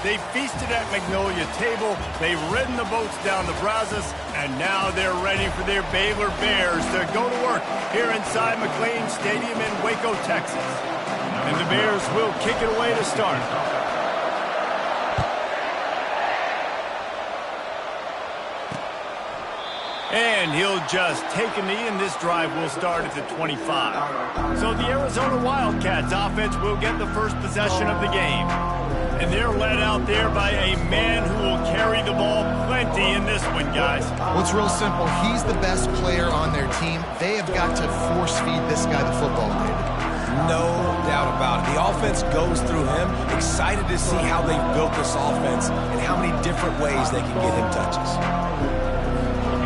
They feasted at Magnolia Table, they've ridden the boats down the Brazos, and now they're ready for their Baylor Bears to go to work here inside McLean Stadium in Waco, Texas. And the Bears will kick it away to start. And he'll just take a knee, and this drive will start at the 25. So the Arizona Wildcats offense will get the first possession of the game. And they're led out there by a man who will carry the ball plenty in this one, guys. Well, it's real simple. He's the best player on their team. They have got to force-feed this guy the football, David. No doubt about it. The offense goes through him. Excited to see how they've built this offense and how many different ways they can get him touches.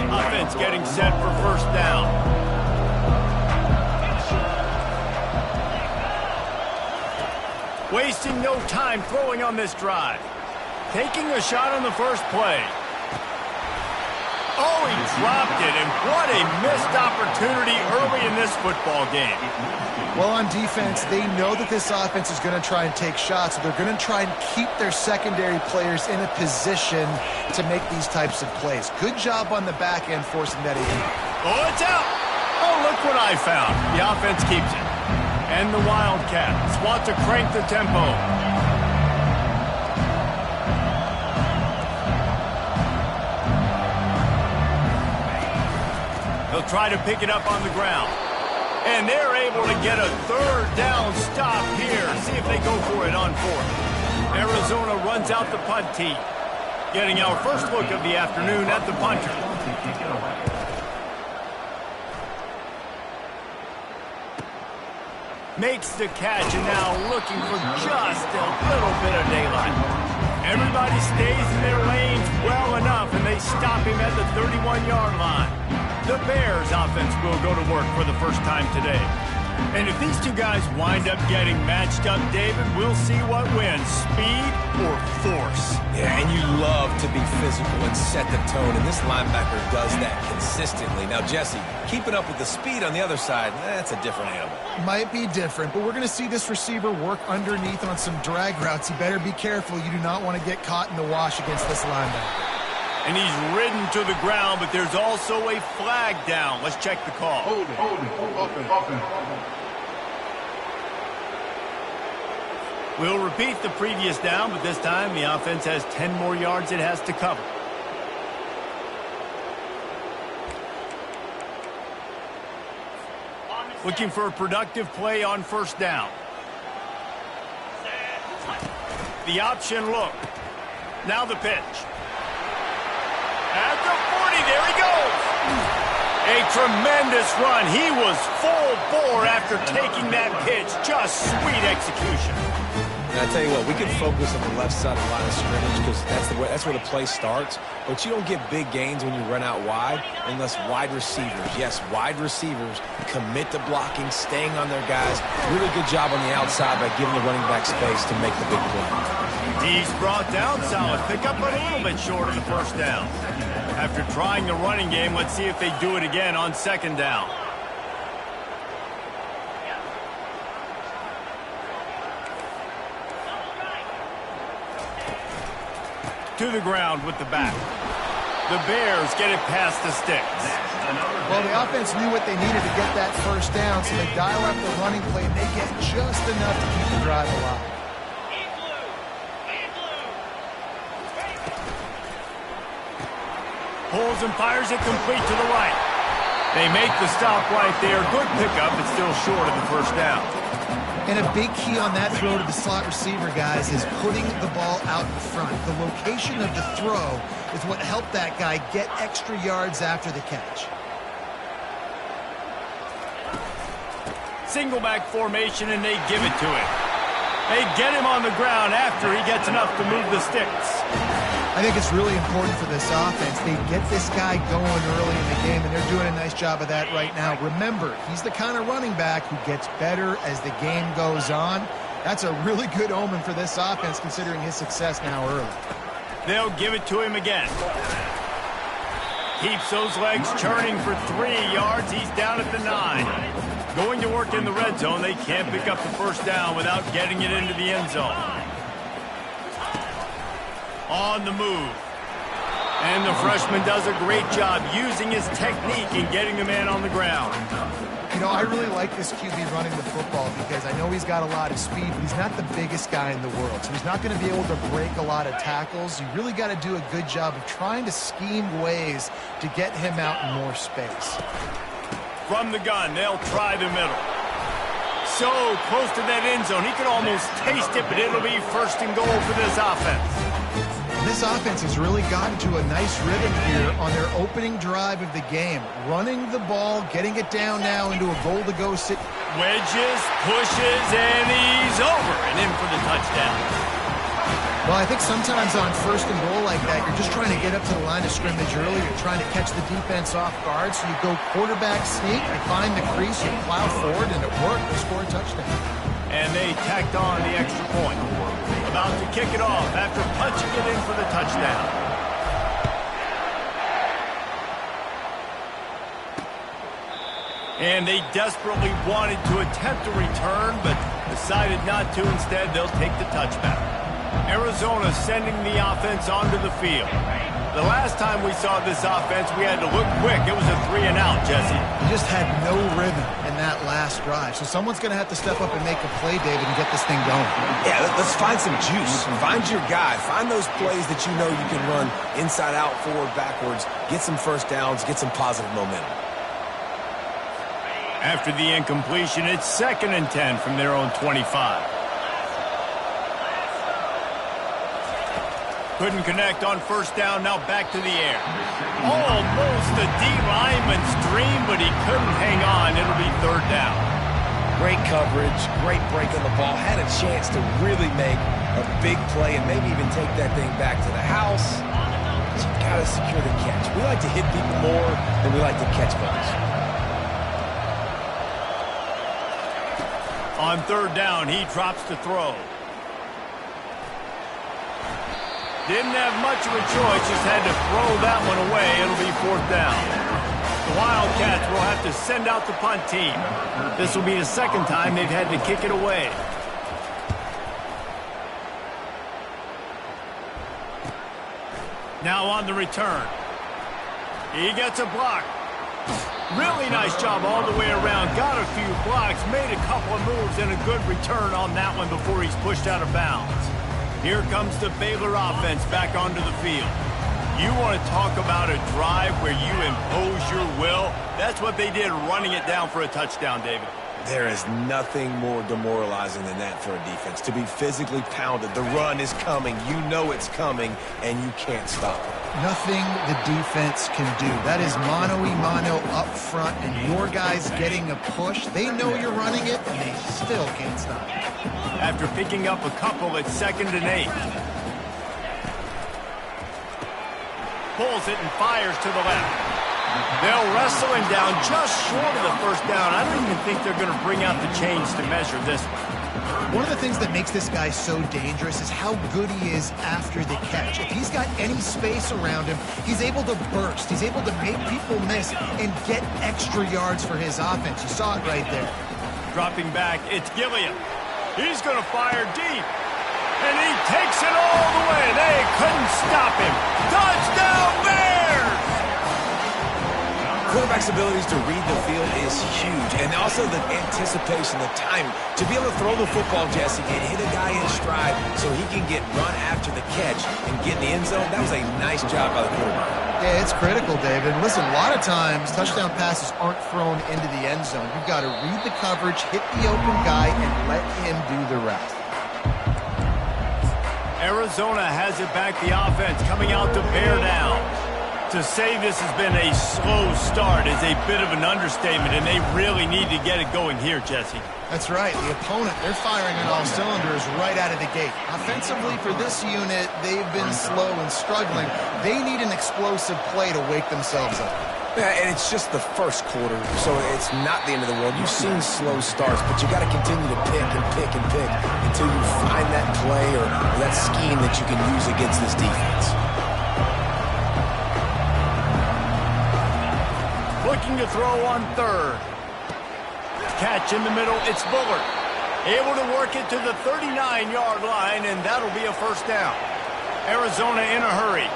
Offense getting set for first down. Wasting no time throwing on this drive. Taking a shot on the first play. Oh, he dropped it, and what a missed opportunity early in this football game. Well, on defense, they know that this offense is going to try and take shots, so they're going to try and keep their secondary players in a position to make these types of plays. Good job on the back end forcing that in. Oh, it's out! Oh, look what I found. The offense keeps it. And the Wildcats want to crank the tempo. They'll try to pick it up on the ground. And they're able to get a third down stop here. See if they go for it on fourth. Arizona runs out the punt tee. Getting our first look of the afternoon at the punter. Makes the catch, and now looking for just a little bit of daylight. Everybody stays in their lanes well enough, and they stop him at the 31-yard line. The Bears offense will go to work for the first time today. And if these two guys wind up getting matched up, David, we'll see what wins, speed or force. Yeah, and you love to be physical and set the tone, and this linebacker does that consistently. Now, Jesse, keeping up with the speed on the other side, that's a different animal. Might be different, but we're going to see this receiver work underneath on some drag routes. You better be careful. You do not want to get caught in the wash against this linebacker. And he's ridden to the ground, but there's also a flag down. Let's check the call. Hold it. Offense. We'll repeat the previous down, but this time the offense has 10 more yards it has to cover. Looking for a productive play on first down. The option look. Now the pitch. At the 40, there he goes. A tremendous run. He was full bore after taking that pitch. Just sweet execution. And I tell you what, we can focus on the left side of the line of scrimmage because that's where the play starts. But you don't get big gains when you run out wide unless wide receivers, yes, wide receivers, commit to blocking, staying on their guys. Really good job on the outside by giving the running back space to make the big play. He's brought down solid pickup, but a little bit short of the first down. After trying the running game, let's see if they do it again on second down. To the ground with the back. The Bears get it past the sticks. Well, the offense knew what they needed to get that first down, so they dial up the running play, and they get just enough to keep the drive alive. Pulls and fires it complete to the right. They make the stop right there. Good pickup, but still short of the first down. And a big key on that throw to the slot receiver, guys, is putting the ball out in front. The location of the throw is what helped that guy get extra yards after the catch. Single back formation, and they give it to him. They get him on the ground after he gets enough to move the sticks. I think it's really important for this offense. They get this guy going early in the game, and they're doing a nice job of that right now. Remember, he's the kind of running back who gets better as the game goes on. That's a really good omen for this offense, considering his success now early. They'll give it to him again. Keeps those legs churning for 3 yards. He's down at the 9. Going to work in the red zone. They can't pick up the first down without getting it into the end zone. On the move. And the freshman does a great job using his technique and getting the man on the ground. You know, I really like this QB running the football because I know he's got a lot of speed, but he's not the biggest guy in the world. So he's not going to be able to break a lot of tackles. You really got to do a good job of trying to scheme ways to get him out in more space. From the gun, they'll try the middle. So close to that end zone, he could almost taste it, but it'll be first and goal for this offense. This offense has really gotten to a nice rhythm here on their opening drive of the game. Running the ball, getting it down now into a goal-to-go sit. Wedges, pushes, and he's over and in for the touchdown. Well, I think sometimes on first and goal like that, you're just trying to get up to the line of scrimmage early. You're trying to catch the defense off guard. So you go quarterback sneak, you find the crease, you plow forward, and it worked. They score a touchdown. And they tacked on the extra point. About to kick it off after punching it in for the touchdown. And they desperately wanted to attempt a return, but decided not to. Instead, they'll take the touchback. Arizona sending the offense onto the field. The last time we saw this offense, we had to look quick. It was a 3-and-out, Jesse. You just had no rhythm in that last drive. So someone's going to have to step up and make a play, David, and get this thing going. Yeah, let's find some juice. Find your guy. Find those plays that you know you can run inside out, forward, backwards. Get some first downs. Get some positive momentum. After the incompletion, it's 2nd and 10 from their own 25. Couldn't connect on first down, now back to the air. Almost a D-lineman's dream, but he couldn't hang on. It'll be 3rd down. Great coverage, great break on the ball. Had a chance to really make a big play and maybe even take that thing back to the house. But you got to secure the catch. We like to hit people more than we like to catch balls. On 3rd down, he drops to throw. Didn't have much of a choice, just had to throw that one away. It'll be 4th down. The Wildcats will have to send out the punt team. This will be the 2nd time they've had to kick it away. Now on the return. He gets a block. Really nice job all the way around. Got a few blocks, made a couple of moves, and a good return on that one before he's pushed out of bounds. Here comes the Baylor offense back onto the field. You want to talk about a drive where you impose your will? That's what they did, running it down for a touchdown, David. There is nothing more demoralizing than that for a defense. To be physically pounded. The run is coming. You know it's coming, and you can't stop it. Nothing the defense can do. That is mano-a-mano up front, and your guys getting a push. They know you're running it, and they still can't stop it. After picking up a couple, it's 2nd and 8. Pulls it and fires to the left. They'll wrestle him down just short of the 1st down. I don't even think they're going to bring out the chains to measure this one. One of the things that makes this guy so dangerous is how good he is after the catch. If he's got any space around him, he's able to burst. He's able to make people miss and get extra yards for his offense. You saw it right there. Dropping back, it's Gilliam. He's going to fire deep. And he takes it all the way. They couldn't stop him. Touchdown, Bears! Quarterback's abilities to read the field is huge. And also the anticipation, the time. To be able to throw the football, Jesse, and hit a guy in stride so he can get run after the catch and get in the end zone, that was a nice job by the quarterback. Yeah, it's critical, David. Listen, a lot of times touchdown passes aren't thrown into the end zone. You've got to read the coverage, hit the open guy, and let him do the rest. Arizona has it back, the offense coming out to bear down. To say this has been a slow start is a bit of an understatement, and they really need to get it going here, Jesse. That's right. The opponent, they're firing on all cylinders right out of the gate. Offensively, for this unit, they've been slow and struggling. They need an explosive play to wake themselves up. Yeah, and it's just the first quarter, so it's not the end of the world. You've seen slow starts, but you got to continue to pick and pick and pick until you find that play or that scheme that you can use against this defense. Looking to throw on 3rd. Catch in the middle, it's Bullard. Able to work it to the 39-yard line, and that'll be a 1st down. Arizona in a hurry.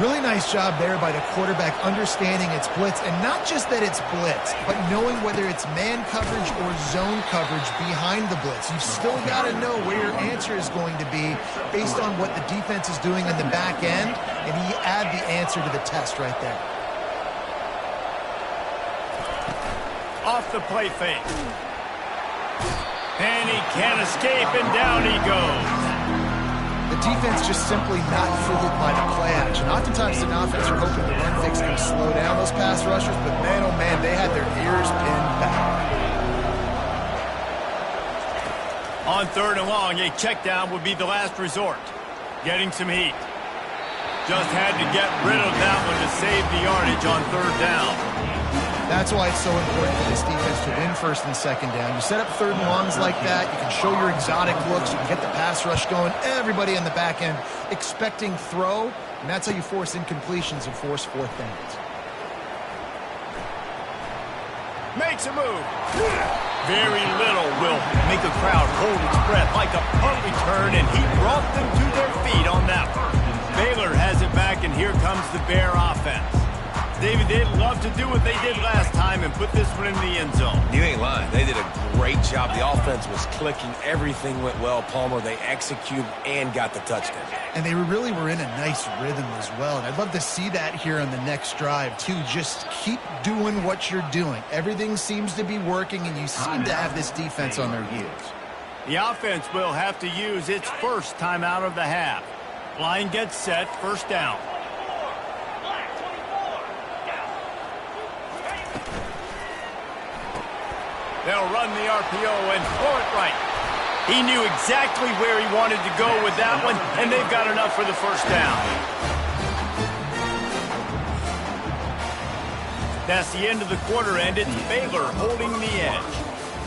Really nice job there by the quarterback understanding it's blitz, and not just that it's blitz, but knowing whether it's man coverage or zone coverage behind the blitz. You've still got to know where your answer is going to be based on what the defense is doing in the back end, and he add the answer to the test right there. Off the play fake. And he can't escape, and down he goes. The defense just simply not fooled by the play action. Oftentimes an offense are hoping the run fix can slow down those pass rushers, but man, oh man, they had their ears pinned back. On 3rd and long, a check down would be the last resort. Getting some heat. Just had to get rid of that one to save the yardage on 3rd down. That's why it's so important for this defense to win 1st and 2nd down. You set up 3rd and longs like that, you can show your exotic looks, you can get the pass rush going, everybody in the back end expecting throw, and that's how you force incompletions and force 4th downs. Makes a move. Very little will make a crowd hold its breath like a punt return, and he brought them to their feet on that one. Baylor has it back, and here comes the Bear offense. David, they'd love to do what they did last time and put this one in the end zone. You ain't lying. They did a great job. The offense was clicking. Everything went well. Palmer, they executed and got the touchdown. And they really were in a nice rhythm as well. And I'd love to see that here on the next drive, too. Just keep doing what you're doing. Everything seems to be working, and you seem to have this defense on their heels. The offense will have to use its first timeout of the half. Line gets set, 1st down. They'll run the RPO and throw it right. He knew exactly where he wanted to go with that one, and they've got enough for the 1st down. That's the end of the quarter, and it's Baylor holding the edge.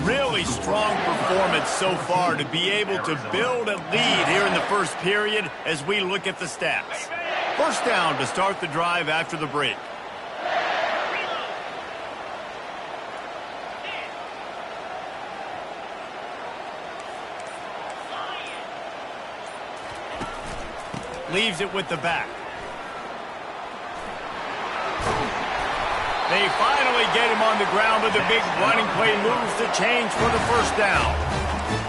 Really strong performance so far to be able to build a lead here in the 1st period as we look at the stats. 1st down to start the drive after the break. Leaves it with the back. They finally get him on the ground with a big running play, moves the change for the 1st down.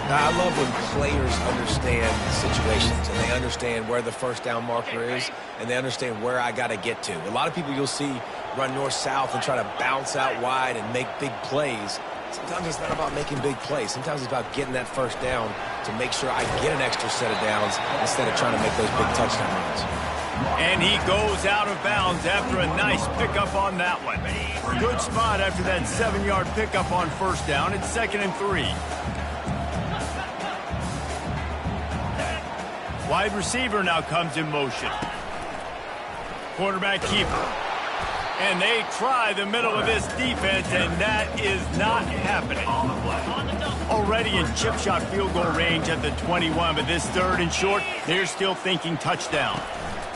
Now, I love when players understand situations and they understand where the 1st down marker is and they understand where I got to get to. A lot of people you'll see run north-south and try to bounce out wide and make big plays. Sometimes it's not about making big plays. Sometimes it's about getting that 1st down to make sure I get an extra set of downs instead of trying to make those big touchdown runs. And he goes out of bounds after a nice pickup on that one. Good spot after that 7-yard pickup on 1st down. It's 2nd and 3. Wide receiver now comes in motion. Quarterback keeper. And they try the middle of this defense, and that is not happening. Already in chip shot field goal range at the 21, but this 3rd and short, they're still thinking touchdown.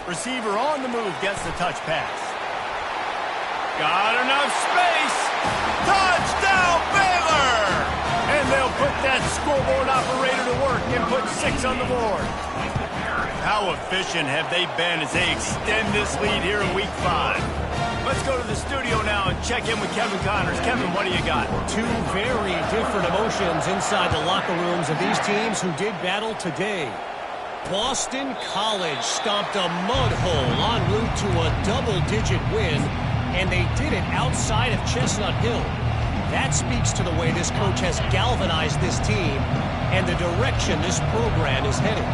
Receiver on the move gets the touch pass. Got enough space. Touchdown, Baylor! And they'll put that scoreboard operator to work and put 6 on the board. How efficient have they been as they extend this lead here in Week 5? Let's go to the studio now and check in with Kevin Connors. Kevin, what do you got? 2 very different emotions inside the locker rooms of these teams who did battle today. Boston College stomped a mud hole en route to a double-digit win, and they did it outside of Chestnut Hill. That speaks to the way this coach has galvanized this team and the direction this program is heading.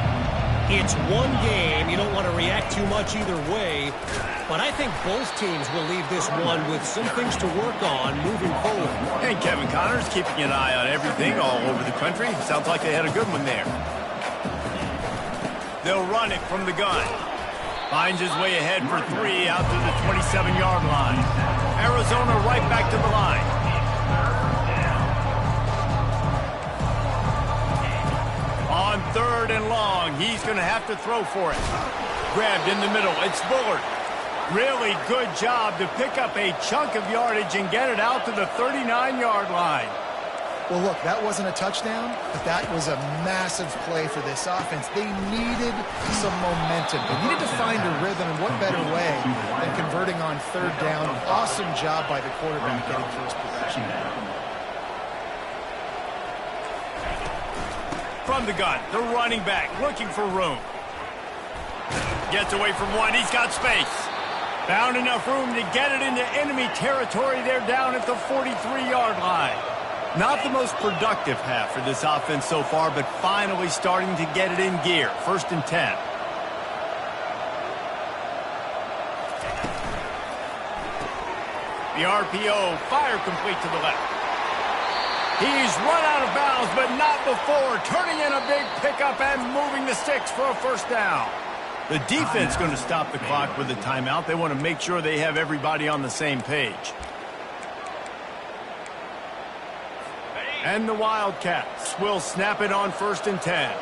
It's one game. You don't want to react too much either way, but I think both teams will leave this one with some things to work on moving forward. And Kevin Connors keeping an eye on everything all over the country. Sounds like they had a good one there. They'll run it from the gun. Finds his way ahead for 3 out to the 27-yard line. Arizona right back to the line. On 3rd and long, he's going to have to throw for it. Grabbed in the middle. It's Bullard. Really good job to pick up a chunk of yardage and get it out to the 39-yard line. Well, look, that wasn't a touchdown, but that was a massive play for this offense. They needed some momentum. They needed to find a rhythm, and what better way than converting on third down. Awesome job by the quarterback getting first possession. From the gun, the running back looking for room. Gets away from one. He's got space. Found enough room to get it into enemy territory. They're down at the 43-yard line. Not the most productive half for this offense so far, but finally starting to get it in gear. 1st and 10. The RPO, fire complete to the left. He's run out of bounds, but not before. Turning in a big pickup and moving the sticks for a first down. The defense going to stop the clock with a timeout. They want to make sure they have everybody on the same page. And the Wildcats will snap it on 1st and 10.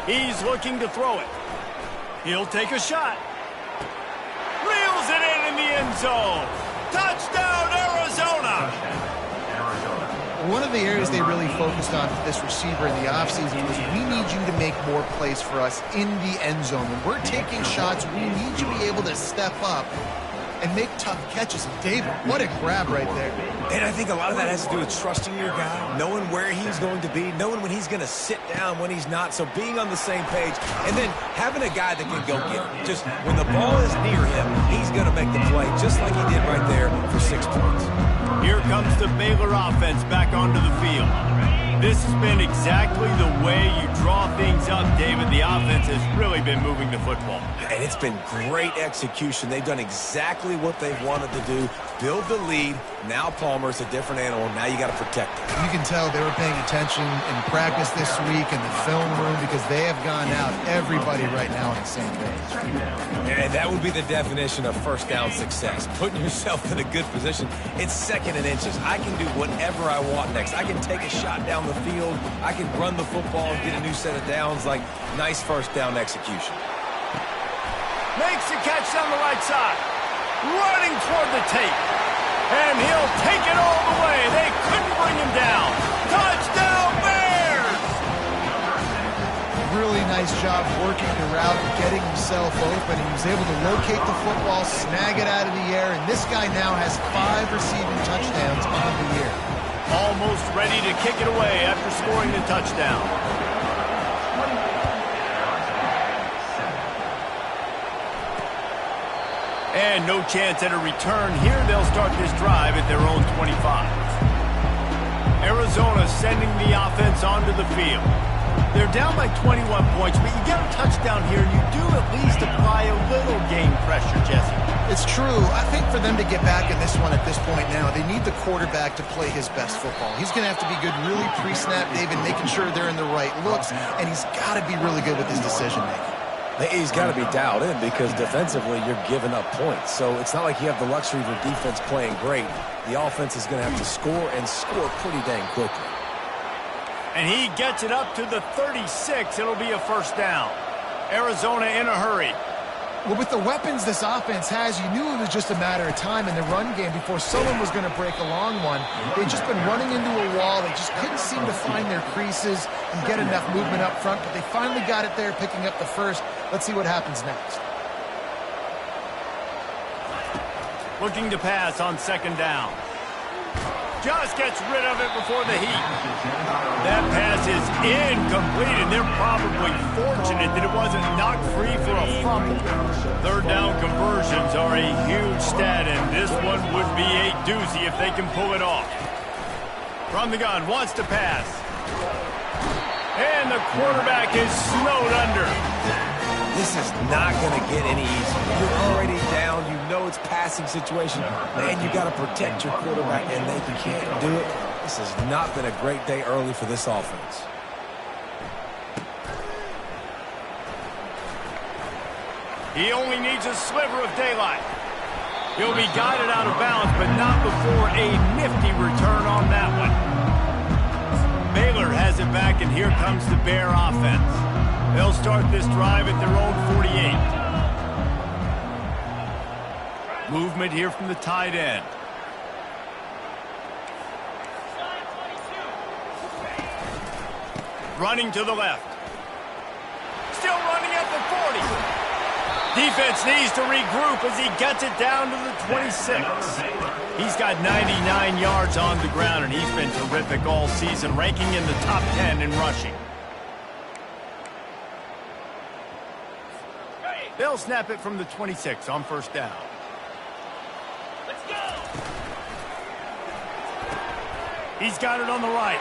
He's looking to throw it. He'll take a shot. Reels it in the end zone. Touchdown, Arizona! One of the areas they really focused on for this receiver in the offseason was, we need you to make more plays for us in the end zone. When we're taking shots, we need you to be able to step up and make tough catches. And David, what a grab right there. And I think a lot of that has to do with trusting your guy, knowing where he's going to be, knowing when he's going to sit down, when he's not. So being on the same page, and then having a guy that can go get it. Just when the ball is near him, he's going to make the play, just like he did right there for 6 points. Here comes the Baylor offense back onto the field. This has been exactly the way you draw things up, David. The offense has really been moving the football. And it's been great execution. They've done exactly what they've wanted to do. Build the lead. Now Palmer's a different animal. Now you got to protect him. You can tell they were paying attention in practice this week in the film room, because they have gone out, everybody right now on the same page. And that would be the definition of first down success. Putting yourself in a good position. It's 2nd and inches. I can do whatever I want next. I can take a shot down the field. I can run the football and get a new set of downs. Like, nice first down execution. Makes the catch down the right side. Running toward the tape. And he'll take it all the way. They couldn't bring him down. Touchdown, Bears! Really nice job working the route, getting himself open. He was able to locate the football, snag it out of the air, and this guy now has 5 receiving touchdowns on the year. Almost ready to kick it away after scoring the touchdown. And no chance at a return here. They'll start this drive at their own 25. Arizona sending the offense onto the field. They're down by 21 points, but you get a touchdown here, you do at least apply a little game pressure, Jesse. It's true. I think for them to get back in this one at this point now, they need the quarterback to play his best football. He's going to have to be good really pre-snap, David, making sure they're in the right looks, and he's got to be really good with his decision-making. He's got to be dialed in, because defensively you're giving up points. So it's not like you have the luxury of your defense playing great. The offense is going to have to score, and score pretty dang quickly. And he gets it up to the 36. It'll be a first down. Arizona in a hurry. Well, with the weapons this offense has, you knew it was just a matter of time in the run game before someone was going to break a long one. They've just been running into a wall. They just couldn't seem to find their creases and get enough movement up front, but they finally got it there, picking up the first. Let's see what happens next. Looking to pass on 2nd down. Just gets rid of it before the heat. That pass is incomplete, and they're probably fortunate that it wasn't knocked free for a fumble. 3rd down conversions are a huge stat, and this one would be a doozy if they can pull it off. From the gun, wants to pass. And the quarterback is snowed under. This is not going to get any easier. You're already down. You know it's passing situation. Man, you got to protect your quarterback, and they can't do it. This has not been a great day early for this offense. He only needs a sliver of daylight. He'll be guided out of bounds, but not before a nifty return on that one. Baylor has it back, and here comes the Bear offense. They'll start this drive at their own 48. Movement here from the tight end. Running to the left. Still running at the 40. Defense needs to regroup as he gets it down to the 26. He's got 99 yards on the ground, and he's been terrific all season, ranking in the top 10 in rushing. They'll snap it from the 26 on first down. Let's go! He's got it on the right.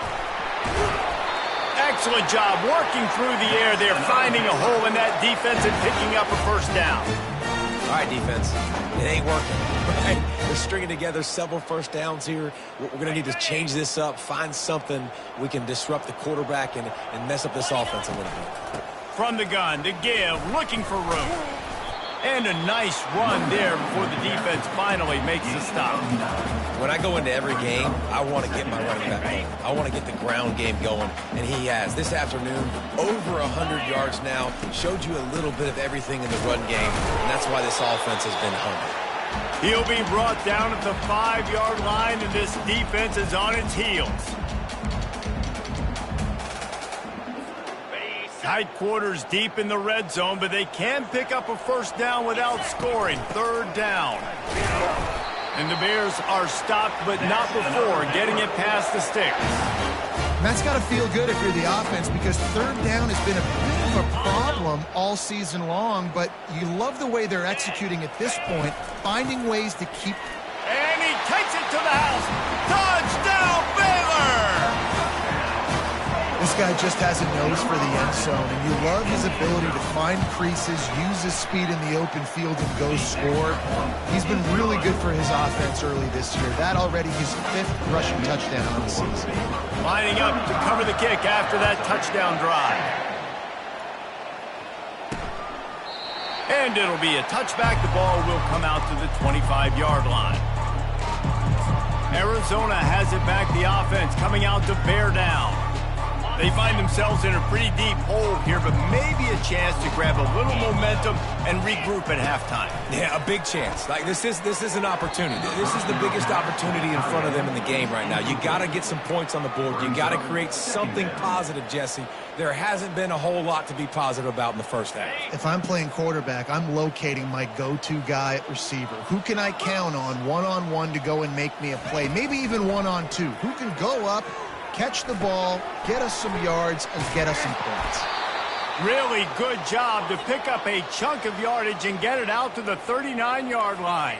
Excellent job working through the air there, finding a hole in that defense and picking up a first down. All right, defense, it ain't working. Right? They're stringing together several first downs here. We're going to need to change this up, find something we can disrupt the quarterback and mess up this offense a little bit. From the gun, to give, looking for room. And a nice run there before the defense finally makes the stop. When I go into every game, I want to get my running back going. I want to get the ground game going, and he has. This afternoon, over 100 yards now, showed you a little bit of everything in the run game, and that's why this offense has been hungry. He'll be brought down at the 5-yard line, and this defense is on its heels. Tight quarters deep in the red zone, but they can pick up a first down without scoring. Third down. And the Bears are stopped, but not before getting it past the sticks. And that's got to feel good if you're the offense, because third down has been a bit of a problem all season long, but you love the way they're executing at this point, finding ways to keep. And he takes it to the house. Touchdown, Baylor! This guy just has a nose for the end zone, and you love his ability to find creases, use his speed in the open field, and go score. He's been really good for his offense early this year. That already his 5th rushing touchdown on the season. Lining up to cover the kick after that touchdown drive. And it'll be a touchback. The ball will come out to the 25-yard line. Arizona has it back. The offense coming out to bear down. They find themselves in a pretty deep hole here, but maybe a chance to grab a little momentum and regroup at halftime. Yeah, a big chance. Like this is an opportunity. This is the biggest opportunity in front of them in the game right now. You got to get some points on the board. You got to create something positive, Jesse. There hasn't been a whole lot to be positive about in the first half. If I'm playing quarterback, I'm locating my go-to guy at receiver. Who can I count on one-on-one to go and make me a play? Maybe even one-on-two. Who can go up, catch the ball, get us some yards, and get us some points. Really good job to pick up a chunk of yardage and get it out to the 39-yard line.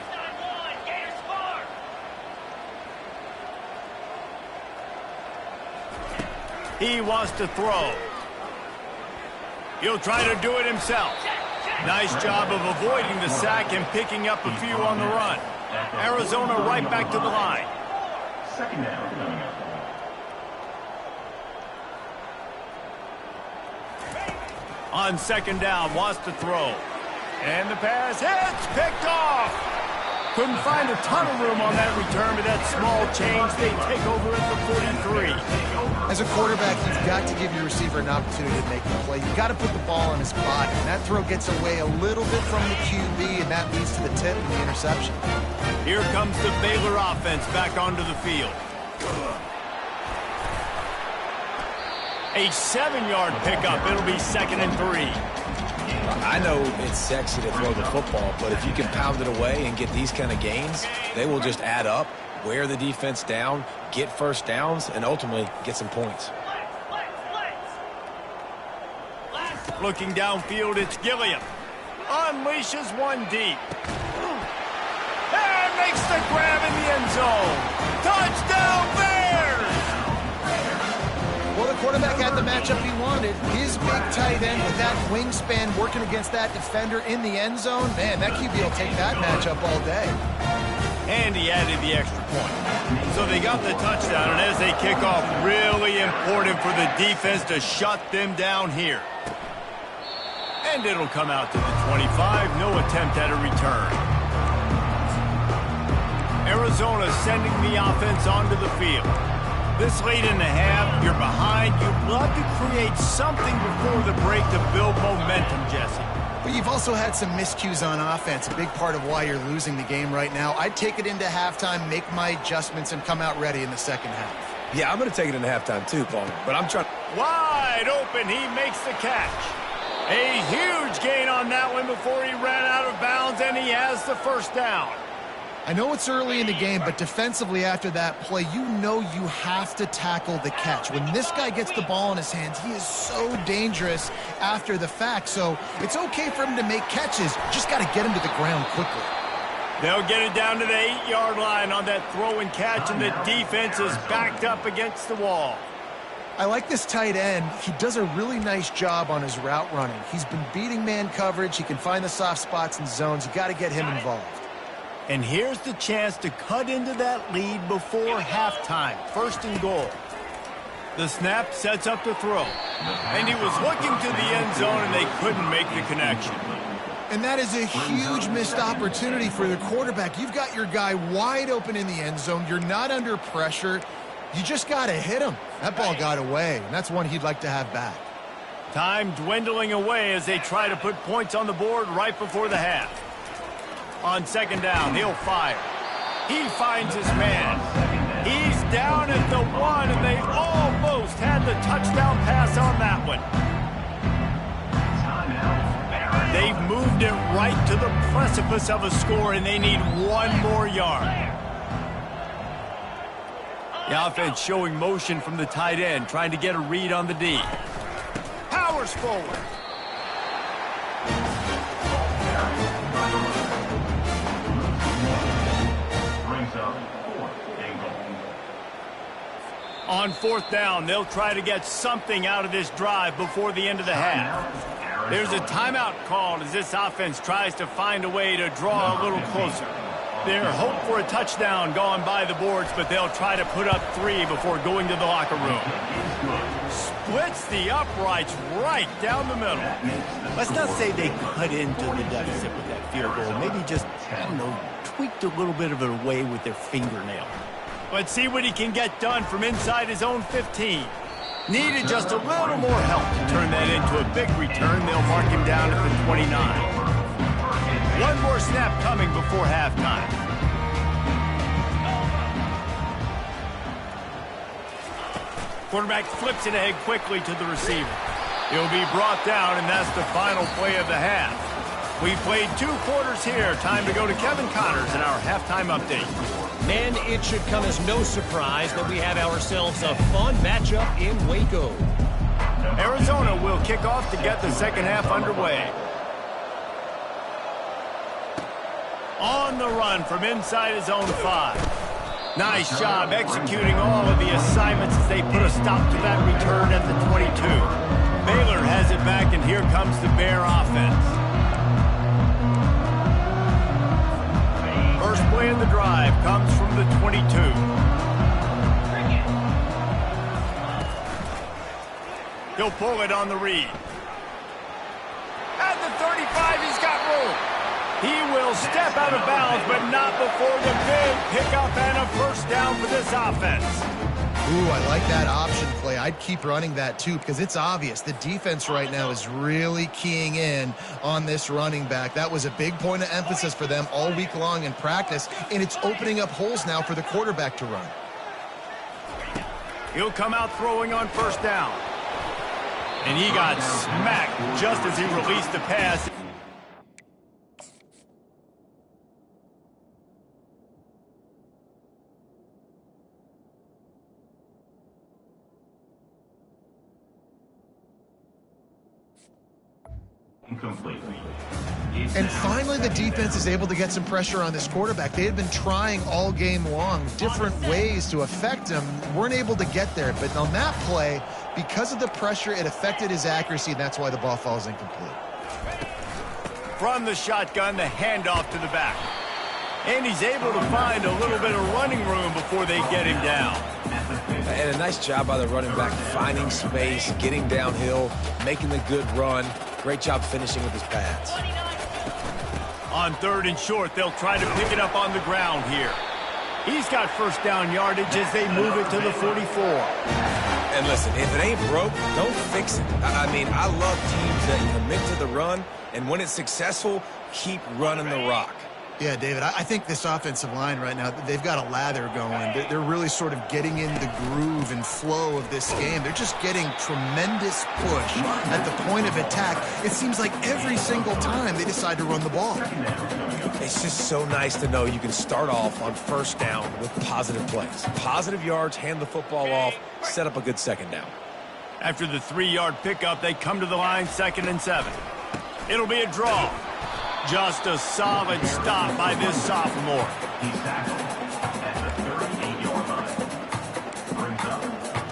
He wants to throw. He'll try to do it himself. Nice job of avoiding the sack and picking up a few on the run. Arizona right back to the line. Second down. On second down, wants to throw. And the pass hits, picked off. Couldn't find a ton of room on that return, but that small change, they take over at the 43. As a quarterback, you've got to give your receiver an opportunity to make the play. You've got to put the ball in his body. And that throw gets away a little bit from the QB, and that leads to the tip and the interception. Here comes the Baylor offense back onto the field. A 7-yard pickup. It'll be 2nd and 3. I know it's sexy to throw the football, but if you can pound it away and get these kind of gains, they will just add up, wear the defense down, get first downs, and ultimately get some points. Looking downfield, it's Gilliam. Unleashes one deep. And makes the grab in the end zone. Touchdown, Bears! Well, the quarterback had the matchup he wanted. His big tight end with that wingspan working against that defender in the end zone. Man, that QB will take that matchup all day. And he added the extra point. So they got the touchdown, and as they kick off, really important for the defense to shut them down here. And it'll come out to the 25. No attempt at a return. Arizona sending the offense onto the field. This late in the half, you're behind. You'd love to create something before the break to build momentum, Jesse. But you've also had some miscues on offense, a big part of why you're losing the game right now. I'd take it into halftime, make my adjustments, and come out ready in the second half. Yeah, I'm going to take it into halftime too, Paul. But I'm trying. Wide open, he makes the catch. A huge gain on that one before he ran out of bounds, and he has the first down. I know it's early in the game, but defensively after that play, you know you have to tackle the catch. When this guy gets the ball in his hands, he is so dangerous after the fact. So it's okay for him to make catches. Just got to get him to the ground quickly. They'll get it down to the 8-yard line on that throw and catch, and the defense is backed up against the wall. I like this tight end. He does a really nice job on his route running. He's been beating man coverage. He can find the soft spots and zones. You got to get him involved. And here's the chance to cut into that lead before halftime. First and goal. The snap sets up the throw. And he was looking to the end zone, and they couldn't make the connection. And that is a huge missed opportunity for the quarterback. You've got your guy wide open in the end zone. You're not under pressure. You just got to hit him. That ball got away, and that's one he'd like to have back. Time dwindling away as they try to put points on the board right before the half. On second down, he'll fire. He finds his man. He's down at the 1, and they almost had the touchdown pass on that one. They've moved it right to the precipice of a score, and they need one more yard. The offense showing motion from the tight end, trying to get a read on the D. Powers forward. On fourth down, they'll try to get something out of this drive before the end of the half. There's a timeout called as this offense tries to find a way to draw a little closer. Their hope for a touchdown gone by the boards, but they'll try to put up 3 before going to the locker room. Splits the uprights right down the middle. Let's not say they cut into the deficit with that field goal. Maybe just, I don't know, tweaked a little bit of it away with their fingernail. Let's see what he can get done from inside his own 15. Needed just a little more help to turn that into a big return. They'll mark him down at the 29. One more snap coming before halftime. Quarterback flips it ahead quickly to the receiver. He'll be brought down, and that's the final play of the half. We played 2 quarters here. Time to go to Kevin Connors in our halftime update. Man, it should come as no surprise that we have ourselves a fun matchup in Waco. Arizona will kick off to get the second half underway. On the run from inside his own 5. Nice job executing all of the assignments as they put a stop to that return at the 22. Baylor has it back, and here comes the Bear offense. First play of the drive comes from the 22. He'll pull it on the read. At the 35, he's got room. He will step out of bounds, but not before the big pickup and a first down for this offense. Ooh, I like that option play. I'd keep running that too because it's obvious the defense right now is really keying in on this running back. That was a big point of emphasis for them all week long in practice, and it's opening up holes now for the quarterback to run. He'll come out throwing on first down. And he got smacked just as he released the pass. Completely. And finally, the defense is able to get some pressure on this quarterback. They had been trying all game long, different ways to affect him, weren't able to get there. But on that play, because of the pressure, it affected his accuracy, and that's why the ball falls incomplete. From the shotgun, the handoff to the back. And he's able to find a little bit of running room before they get him down. And a nice job by the running back, finding space, getting downhill, making the good run. Great job finishing with his pads. On third and short, they'll try to pick it up on the ground here. He's got first down yardage as they move it to the 44. And listen, if it ain't broke, don't fix it. I mean, I love teams that commit to the run, and when it's successful, keep running the rock. Yeah, David, I think this offensive line right now, they've got a lather going. They're really sort of getting in the groove and flow of this game. They're just getting tremendous push at the point of attack. It seems like every single time they decide to run the ball. It's just so nice to know you can start off on first down with positive plays. Positive yards, hand the football off, set up a good second down. After the 3-yard pickup, they come to the line 2nd and 7. It'll be a draw. Just a solid stop by this sophomore. He's tackled at the 38-yard line. Brings up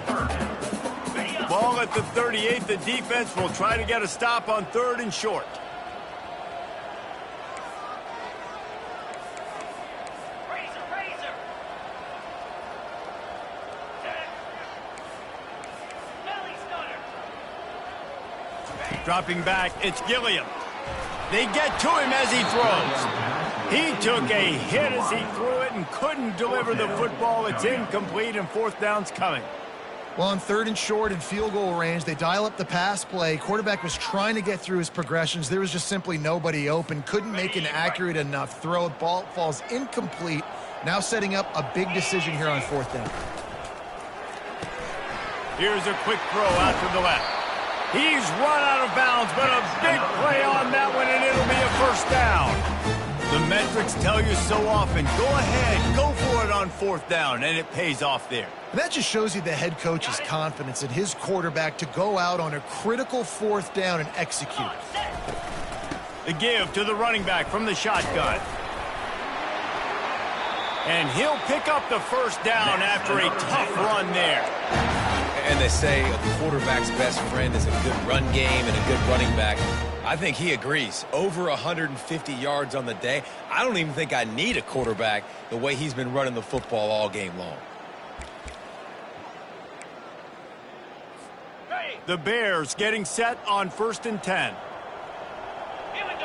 third down. Ball at the 38. The defense will try to get a stop on 3rd and short. Dropping back, it's Gilliam. They get to him as he throws. He took a hit as he threw it and couldn't deliver the football. It's incomplete, and 4th down's coming. Well, on 3rd and short and field goal range, they dial up the pass play. Quarterback was trying to get through his progressions. There was just simply nobody open. Couldn't make an accurate enough throw. Ball falls incomplete. Now setting up a big decision here on 4th down. Here's a quick throw out to the left. He's run out of bounds, but a big play on that one, and it'll be a 1st down. The metrics tell you so often, go ahead, go for it on 4th down, and it pays off there. And that just shows you the head coach's confidence in his quarterback to go out on a critical 4th down and execute. The give to the running back from the shotgun. And he'll pick up the 1st down after a tough run there. And they say a quarterback's best friend is a good run game and a good running back. I think he agrees. Over 150 yards on the day. I don't even think I need a quarterback the way he's been running the football all game long. The Bears getting set on 1st and 10.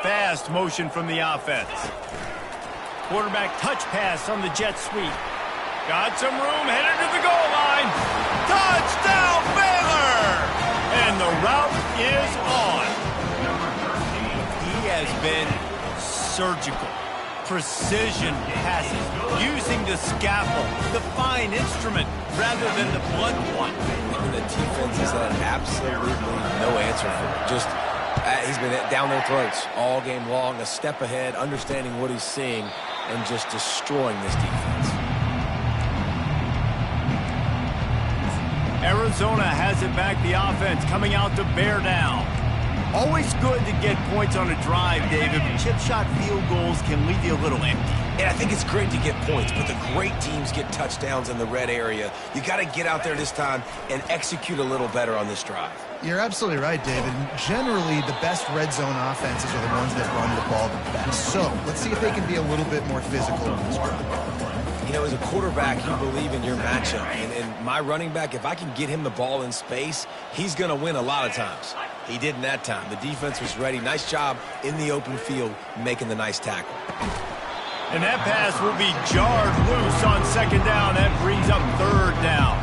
Fast motion from the offense. Quarterback touch pass on the jet sweep. Got some room, headed to the goal line. Touchdown, Baylor! And the route is on. He has been surgical. Precision passes, using the scalpel, the fine instrument, rather than the blunt one. And the defense has had absolutely no answer for it. Just, he's been down their throats all game long, a step ahead, understanding what he's seeing, and just destroying this defense. Arizona has it back, the offense coming out to bear down. Always good to get points on a drive, David. Chip shot field goals can leave you a little empty. And I think it's great to get points, but the great teams get touchdowns in the red area. You got to get out there this time and execute a little better on this drive. You're absolutely right, David. Generally, the best red zone offenses are the ones that run the ball the best. So let's see if they can be a little bit more physical on this drive. You know, as a quarterback, you believe in your matchup. And my running back, if I can get him the ball in space, he's going to win a lot of times. He didn't that time. The defense was ready. Nice job in the open field making the nice tackle. And that pass will be jarred loose on 2nd down. That brings up 3rd down.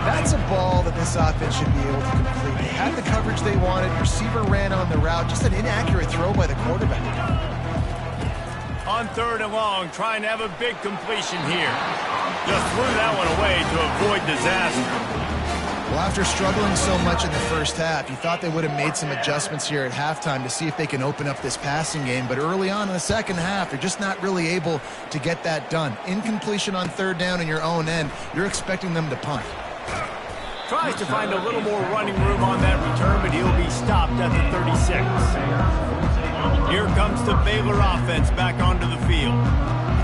That's a ball that this offense should be able to complete. They had the coverage they wanted. Receiver ran on the route. Just an inaccurate throw by the quarterback. On 3rd and long, trying to have a big completion here. Just threw that one away to avoid disaster. Well, after struggling so much in the first half, you thought they would have made some adjustments here at halftime to see if they can open up this passing game. But early on in the second half, they're just not really able to get that done. Incompletion on 3rd down in your own end, you're expecting them to punt. Tries to find a little more running room on that return, but he'll be stopped at the 36. Here comes the Baylor offense back onto the field.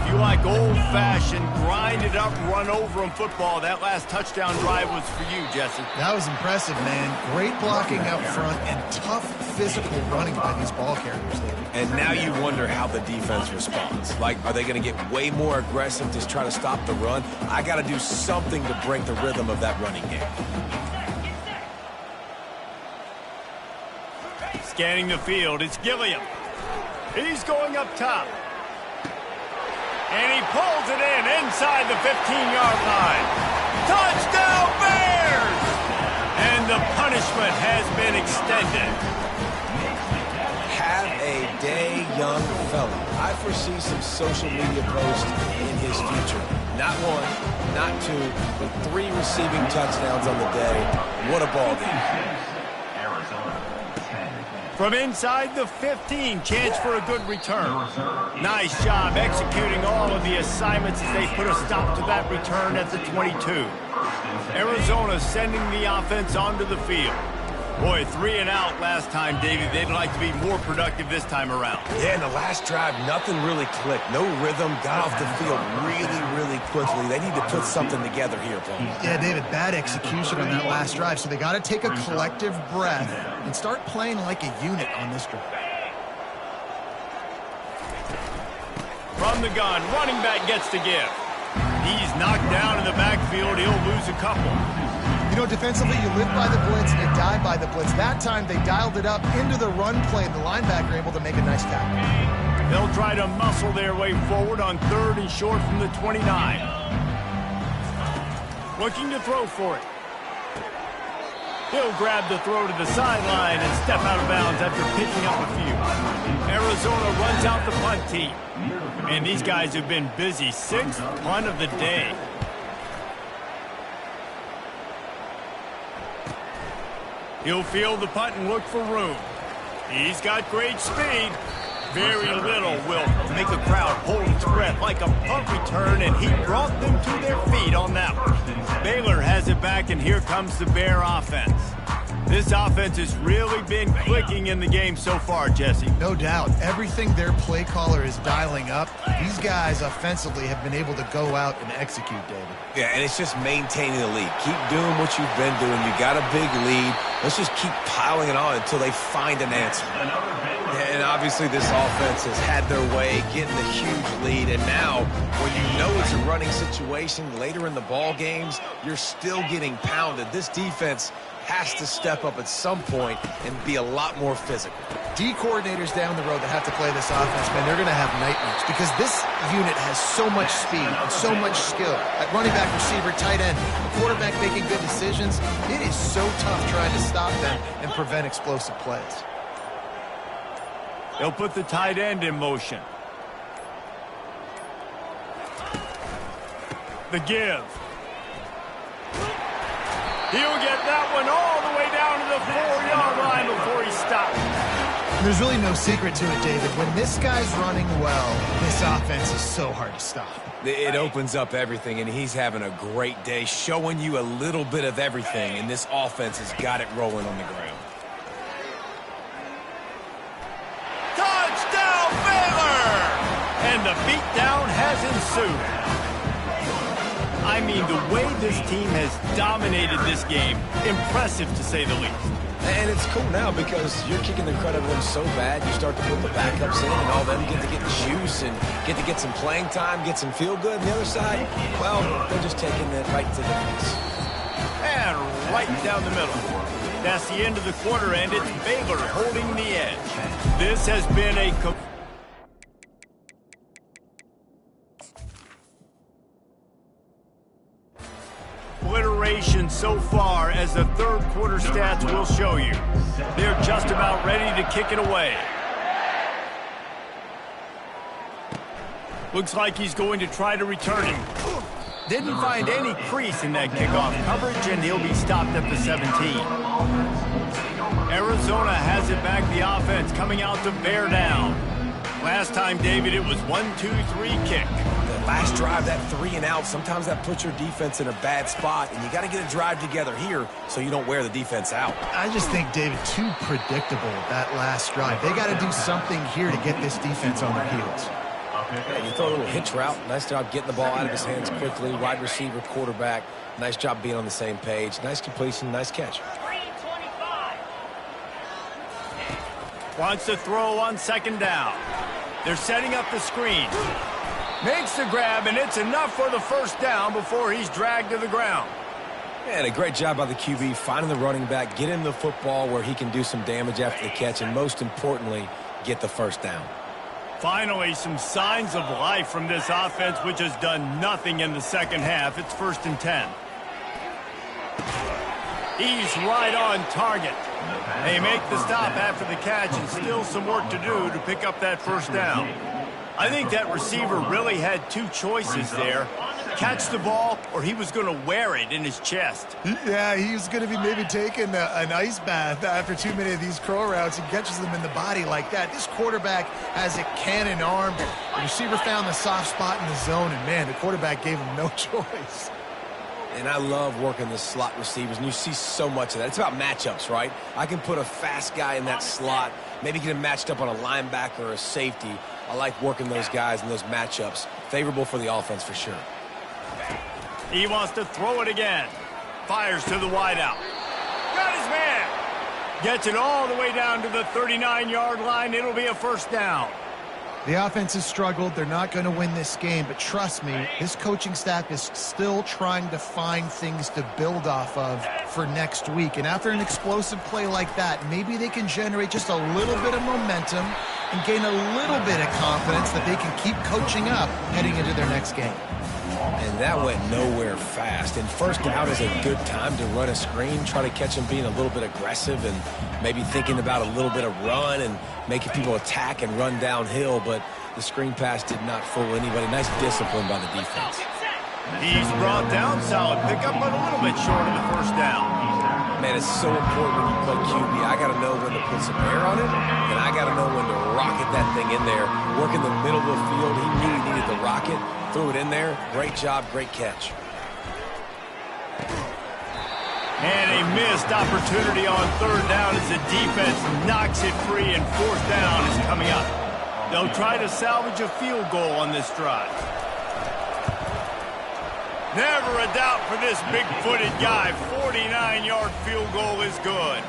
If you like old-fashioned, grind-it-up, run-over-'em football, that last touchdown drive was for you, Jesse. That was impressive, man. Great blocking up front and tough physical running by these ball carriers. And now you wonder how the defense responds. Like, are they going to get way more aggressive to try to stop the run? I got to do something to break the rhythm of that running game. Scanning the field, it's Gilliam. He's going up top. And he pulls it in inside the 15-yard line. Touchdown, Bears! moment has been extended. Have a day, young fella. I foresee some social media posts in his future. Not one, not two, but 3 receiving touchdowns on the day. What a ball game. From inside the 15, chance for a good return. Nice job executing all of the assignments as they put a stop to that return at the 22. Arizona sending the offense onto the field. Boy, 3 and out last time, Davey. They'd like to be more productive this time around. Yeah, in the last drive, nothing really clicked. No rhythm, got off the field really quickly. They need to put something together here, Paul. Yeah, David, bad execution on that last drive, so they got to take a collective breath and start playing like a unit on this drive. From the gun, running back gets to give. He's knocked down in the backfield. He'll lose a couple. You know, defensively, you live by the blitz and you die by the blitz. That time, they dialed it up into the run play, and the linebacker able to make a nice tackle. They'll try to muscle their way forward on 3rd and short from the 29. Looking to throw for it. He'll grab the throw to the sideline and step out of bounds after picking up a few. Arizona runs out the punt team. And these guys have been busy. 6th punt of the day. He'll field the punt and look for room. He's got great speed. Very little will make a crowd hold its breath like a punt return, and he brought them to their feet on that one. Baylor has it back, and here comes the Bear offense. This offense has really been clicking in the game so far, Jesse. No doubt. Everything their play caller is dialing up, these guys offensively have been able to go out and execute, David. Yeah, and it's just maintaining the lead. Keep doing what you've been doing. You got a big lead. Let's just keep piling it on until they find an answer. And obviously this offense has had their way, getting the huge lead. And now, when you know it's a running situation later in the ball games, you're still getting pounded. This defense has to step up at some point and be a lot more physical. D coordinators down the road that have to play this offense, man, they're going to have nightmares because this unit has so much speed and so much skill. At running back, receiver, tight end, the quarterback making good decisions. It is so tough trying to stop them and prevent explosive plays. They'll put the tight end in motion. The give. He'll get that one all the way down to the 4-yard line before he stops. There's really no secret to it, David. When this guy's running well, this offense is so hard to stop. It opens up everything, and he's having a great day, showing you a little bit of everything, and this offense has got it rolling on the ground. Touchdown, Baylor! And the beatdown has ensued. I mean, the way this team has dominated this game, impressive to say the least. And it's cool now because you're kicking the credit one so bad, you start to put the backups in, and all them get to get juice and get to get some playing time, get some feel good. And the other side, well, they're just taking it right to the face. And right down the middle. That's the end of the quarter, and it's Baylor holding the edge. This has been a obliteration so far, as the 3rd quarter stats will show you. They're just about ready to kick it away. Looks like he's going to try to return him. Didn't find any crease in that kickoff coverage, and he'll be stopped at the 17. Arizona has it back, the offense coming out to bear down. Last time, David, it was 1-2-3 kick. The last drive, that 3 and out, sometimes that puts your defense in a bad spot, and you got to get a drive together here so you don't wear the defense out. I just think, David, too predictable that last drive. They got to do something here to get this defense on their heels. Yeah, you throw a little hitch route. Nice job getting the ball out of his hands quickly. Wide receiver, quarterback. Nice job being on the same page. Nice completion, nice catch. Wants to throw on 2nd down. They're setting up the screen. Makes the grab, and it's enough for the 1st down before he's dragged to the ground. And a great job by the QB finding the running back, get him the football where he can do some damage after the catch, and most importantly, get the 1st down. Finally, some signs of life from this offense, which has done nothing in the 2nd half. It's 1st and 10. He's right on target. They make the stop after the catch, and still some work to do to pick up that first down. I think that receiver really had two choices there. Catch the ball, or he was going to wear it in his chest. Yeah, he was going to be maybe taking an ice bath after too many of these crow routes and catches them in the body like that. This quarterback has a cannon arm. The receiver found the soft spot in the zone, and, man, the quarterback gave him no choice. And I love working the slot receivers, and you see so much of that. It's about matchups, right? I can put a fast guy in that slot, maybe get him matched up on a linebacker or a safety. I like working those guys in those matchups. Favorable for the offense for sure. He wants to throw it again. Fires to the wideout. Got his man. Gets it all the way down to the 39-yard line. It'll be a first down. The offense has struggled. They're not going to win this game, but trust me, this coaching staff is still trying to find things to build off of for next week. And after an explosive play like that, maybe they can generate just a little bit of momentum and gain a little bit of confidence that they can keep coaching up heading into their next game. And that went nowhere fast. And first down is a good time to run a screen, try to catch him being a little bit aggressive and maybe thinking about a little bit of run and making people attack and run downhill. But the screen pass did not fool anybody. Nice discipline by the defense. He's brought down. Solid pickup, but a little bit short of the first down. Man, it's so important when you play QB. I got to know when to put some air on it, and I got to know when to rocket that thing in there. Work in the middle of the field. He knew he needed the rocket. Threw it in there. Great job, great catch. And a missed opportunity on third down as the defense knocks it free, and fourth down is coming up. They'll try to salvage a field goal on this drive. Never a doubt for this big-footed guy. 49-yard field goal is good.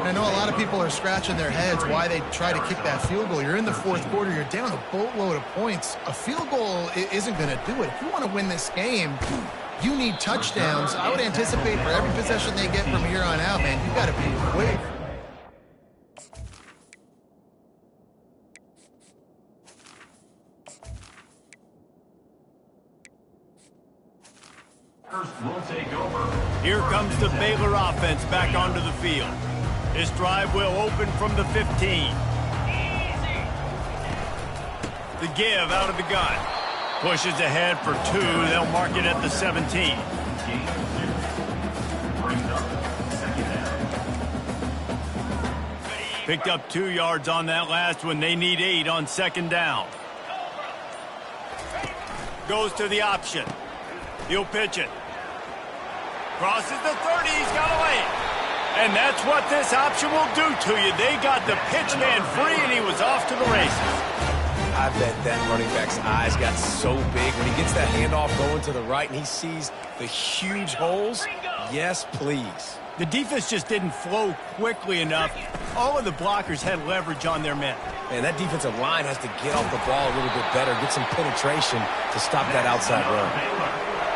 I know a lot of people are scratching their heads why they try to kick that field goal. You're in the fourth quarter. You're down a boatload of points. A field goal isn't going to do it. If you want to win this game, you need touchdowns. I would anticipate for every possession they get from here on out, man, you got to be quick. Will take over. Here comes the Baylor offense back onto the field. This drive will open from the 15. The give out of the gun. Pushes ahead for two. They'll mark it at the 17. Picked up 2 yards on that last one. They need 8 on second down. Goes to the option. He'll pitch it. Crosses the 30. He's got away. And that's what this option will do to you. They got the pitch man free, and he was off to the races. I bet that running back's eyes got so big when he gets that handoff going to the right and he sees the huge holes. Yes, please. The defense just didn't flow quickly enough. All of the blockers had leverage on their men. Man, that defensive line has to get off the ball a little bit better, get some penetration to stop that outside run.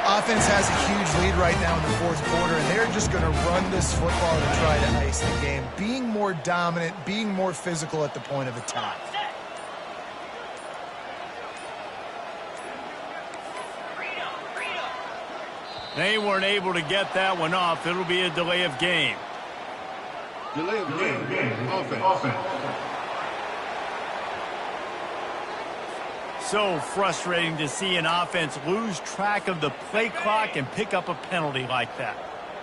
Offense has a huge lead right now in the fourth quarter, and they're just going to run this football to try to ice the game. Being more dominant, being more physical at the point of attack. They weren't able to get that one off. It'll be a delay of game. Delay of game. Offense. So frustrating to see an offense lose track of the play clock and pick up a penalty like that.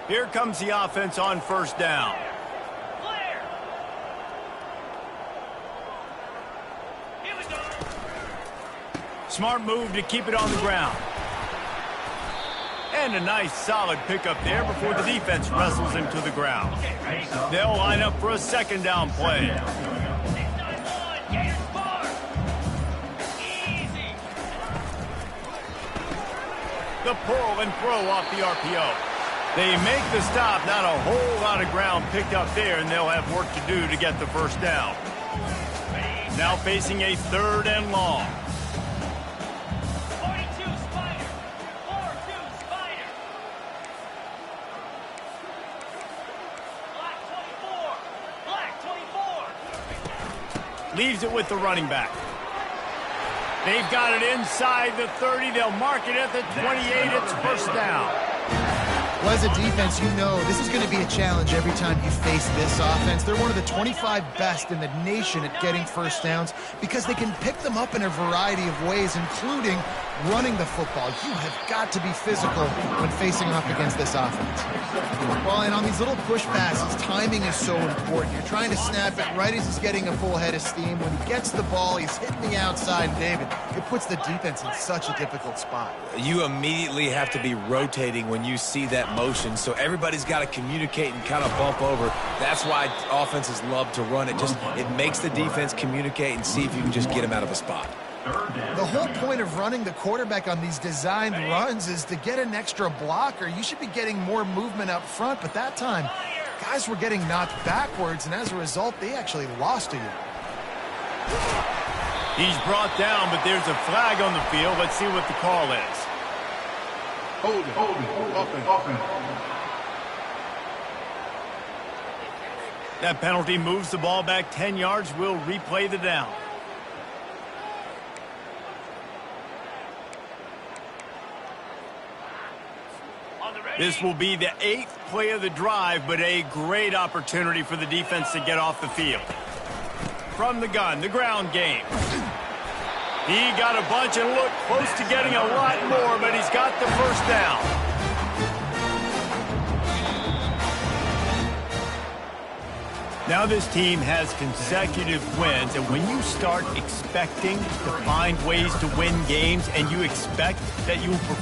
Here comes the offense on first down. Smart move to keep it on the ground. And a nice solid pickup there before the defense wrestles him to the ground. They'll line up for a second down play. The pull and throw off the RPO. They make the stop, not a whole lot of ground picked up there, and they'll have work to do to get the first down. Now facing a third and long. 42 Spider. 4-2 Spider. Black 24. Leaves it with the running back. They've got it inside the 30. They'll mark it at the 28. It's first down. Well, as a defense, you know this is going to be a challenge every time you face this offense. They're one of the 25 best in the nation at getting first downs because they can pick them up in a variety of ways, including running the football. You have got to be physical when facing off against this offense. Well, and on these little push passes, timing is so important. You're trying to snap it right as he's getting a full head of steam. When he gets the ball, he's hitting the outside, David. It puts the defense in such a difficult spot. You immediately have to be rotating when you see that motion, so everybody's got to communicate and kind of bump over. That's why offenses love to run it. It makes the defense communicate and see if you can just get him out of a spot. The whole point of running the quarterback on these designed runs is to get an extra blocker. You should be getting more movement up front, but that time, guys were getting knocked backwards, and as a result, they actually lost a yard. He's brought down, but there's a flag on the field. Let's see what the call is. Hold it. Offense. That penalty moves the ball back 10 yards. We'll replay the down. This will be the 8th play of the drive, but a great opportunity for the defense to get off the field. From the gun, the ground game. He got a bunch and looked close to getting a lot more, but he's got the first down. Now this team has consecutive wins, and when you start expecting to find ways to win games and you expect that you will perform